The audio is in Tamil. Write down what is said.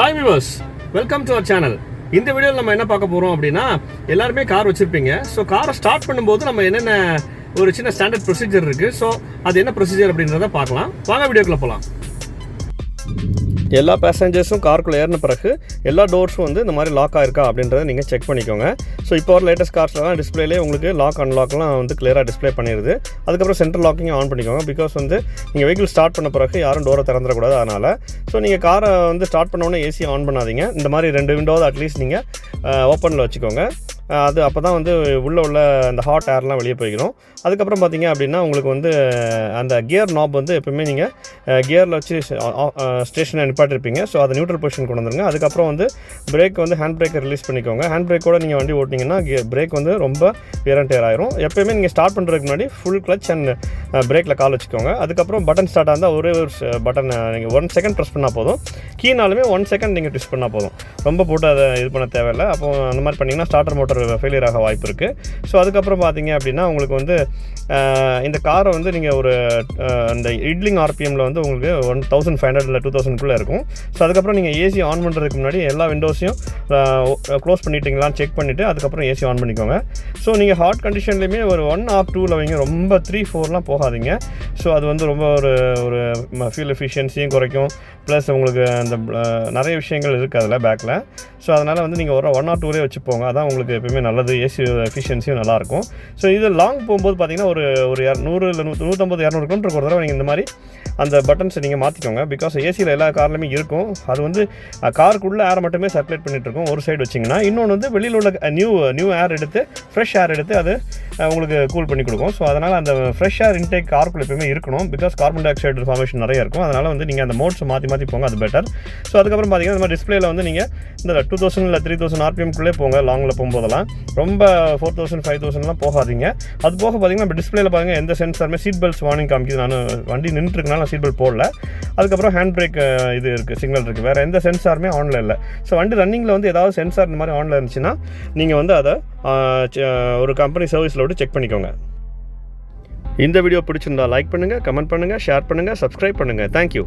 Hi viewers, welcome to our channel. இந்த வீடியோவில் நம்ம என்ன பார்க்க போகிறோம் அப்படின்னா, எல்லாருமே கார் வச்சுருப்பீங்க. ஸோ காரை ஸ்டார்ட் பண்ணும்போது நம்ம என்னென்ன ஒரு சின்ன ஸ்டாண்டர்ட் ப்ரொசீஜர் இருக்குது. ஸோ அது என்ன ப்ரொசீஜர் அப்படின்றத பார்க்கலாம். வாங்க வீடியோக்குள்ளே போகலாம். எல்லா பேசஞ்சர்ஸும் காருக்குள்ளே ஏறின பிறகு எல்லா டோர்ஸும் வந்து இந்த மாதிரி லாக் ஆயிருக்கா அப்படின்றத நீங்கள் செக் பண்ணிக்கோங்க. ஸோ இப்போ ஒரு லேட்டஸ்ட் கார்ஸ்லாம் டிஸ்பிளேலே உங்களுக்கு லாக் அன்லாக்லாம் வந்து கிளியராக டிஸ்பிளே பண்ணிடுது. அதுக்கப்புறம் சென்ட்ரல் லாக்கிங் ஆன் பண்ணிக்கோங்க. பிகாஸ் வந்து நீங்கள் வெஹிக்கிள் ஸ்டார்ட் பண்ண பிறகு யாரும் டோரை திறந்துடக்கூடாது. அதனால் ஸோ நீங்கள் காரை வந்து ஸ்டார்ட் பண்ணோன்னே ஏசி ஆன் பண்ணாதீங்க. இந்த மாதிரி 2 விண்டோவை அட்லீஸ்ட் நீங்கள் ஓப்பனில் வச்சுக்கோங்க. அது அப்போ தான் வந்து உள்ள அந்த ஹாட் ஏர்லாம் வெளியே போய்க்கணும். அதுக்கப்புறம் பார்த்தீங்க அப்படின்னா உங்களுக்கு வந்து அந்த கியர் நாப் வந்து எப்பவுமே நீங்கள் கியரில் வச்சு ஸ்டேஷனை நிப்பாட்டிருப்பீங்க. ஸோ அதை நியூட்ரல் பொசிஷன் கொண்டு வந்துருங்க. அதுக்கப்புறம் வந்து பிரேக் வந்து ஹேண்ட் பிரேக்கை ரிலீஸ் பண்ணிக்கோங்க. ஹேண்ட் பிரேக்கோட நீங்கள் வண்டி ஓட்டிங்கன்னா பிரேக் வந்து ரொம்ப வியர் அண்ட் டேர் ஆயிரும். எப்போயுமே நீங்கள் ஸ்டார்ட் பண்ணுறதுக்கு முன்னாடி ஃபுல் கிளச் அண்ட் பிரேக்கில் கால் வச்சுக்கோங்க. அதுக்கப்புறம் பட்டன் ஸ்டார்ட் ஆஇருந்தால் ஒரே ஒரு பட்டன் நீங்கள் 1 செகண்ட் ப்ரெஸ் பண்ணால் போதும். கீனாலுமே 1 செகண்ட் நீங்கள் ட்விஸ்ட் பண்ணால் போதும். ரொம்ப போட்டு அதை இது பண்ண தேவையில்லை. அப்போ அந்த மாதிரி பண்ணிங்கன்னா ஸ்டார்டர் மோட்டர் ஃபெயிலியர் ஆக வாய்ப்பு இருக்குது. ஸோ அதுக்கப்புறம் பார்த்தீங்க அப்படின்னா உங்களுக்கு வந்து இந்த காரை வந்து நீங்கள் ஒரு இந்த இட்லிங் ஆர்பிஎம்மில் வந்து உங்களுக்கு 1500 இல்லை 2000 இருக்கும். ஸோ அதுக்கப்புறம் நீங்கள் ஏசி ஆன் பண்ணுறதுக்கு முன்னாடி எல்லா விண்டோஸையும் க்ளோஸ் பண்ணிட்டீங்களான்னு செக் பண்ணிவிட்டு அதுக்கப்புறம் ஏசி ஆன் பண்ணிக்கோங்க. ஸோ நீங்கள் ஹாட் கண்டிஷன்லேயுமே ஒரு 1 or 2 வைங்க. ரொம்ப 3-4 போகாதீங்க. ஸோ அது வந்து ரொம்ப ஒரு ஃபியூல் எஃபிஷியன்சியும் குறைக்கும். ப்ளஸ் உங்களுக்கு அந்த நிறைய விஷயங்கள் இருக்குது அதில் பேக்கில். ஸோ அதனால் வந்து நீங்கள் ஒரு 1 or 2 வச்சுப்போங்க. அதான் உங்களுக்கு எப்பவுமே நல்லது. ஏசி எஃபிஷியன்சியும் நல்லாயிருக்கும். ஸோ இது லாங் போகும்போது பார்த்தீங்கன்னா ஒரு 100 இல்லை 150-200 கிலோமீட்டருக்கு ஒரு தடவை நீங்கள் இந்த மாதிரி அந்த பட்டன்ஸை நீங்கள் மாற்றிக்கோங்க. பிகாஸ் ஏசியில் எல்லா கார்லையுமே இருக்கும். அது வந்து காருக்குள்ளே ஏர் மட்டுமே சர்க்குலேட் பண்ணிகிட்ருக்கோம் ஒரு சைடு வச்சிங்கன்னா. இன்னொன்று வந்து வெளியில் உள்ள நியூ ஏர் எடுத்து ஃப்ரெஷ் ஏர் எடுத்து அது உங்களுக்கு கூல் பண்ணி கொடுக்கும். ஸோ அதனால் அந்த ஃப்ரெஷ் ஏர் இன்டேக் காருக்குள்ளே எப்பவுமே இருக்கணும். Because carbon di oxide formation நிறைய இருக்கும். அதனால் வந்து நீங்கள் அந்த மோட்ஸை மாற்றி போங்க. அது பெட்டர். ஸோ அதுக்கப்புறம் பார்த்தீங்கன்னா இந்த மாதிரி டிஸ்பிளேல வந்து நீங்கள் இந்த 2000 இல்லை 3000 ஆர்பிஎம்குள்ளே போங்க. லாங்கில் போகும்போதெல்லாம் ரொம்ப 4000 5000 போகாதீங்க. அது போக பார்த்தீங்கன்னா இப்போ டிஸ்பிளேல பாருங்கள் எந்த சென்சாருமே சீட் பெல்ட்ஸ் வார்னிங் காமிக்குது. நான் வண்டி நின்றுருக்கனால சீட் பெல்ட் போடல. அதுக்கப்புறம் ஹேண்ட் பிரேக் இது இருக்குது, சிக்னல் இருக்குது. வேறு எந்த சென்சாருமே ஆனில் இல்லை. ஸோ வண்டி ரன்னிங்கில் வந்து ஏதாவது சென்சார் இந்த மாதிரி ஆனில் இருந்துச்சுன்னா நீங்கள் வந்து அதை ஒரு கம்பெனி சர்வீஸில் விட்டு செக் பண்ணிக்கோங்க. இந்த வீடியோ பிடிச்சிருந்தா லைக் பண்ணுங்கள், கமெண்ட் பண்ணுங்கள், ஷேர் பண்ணுங்கள், சப்ஸ்கிரைப் பண்ணுங்கள். தேங்க்யூ.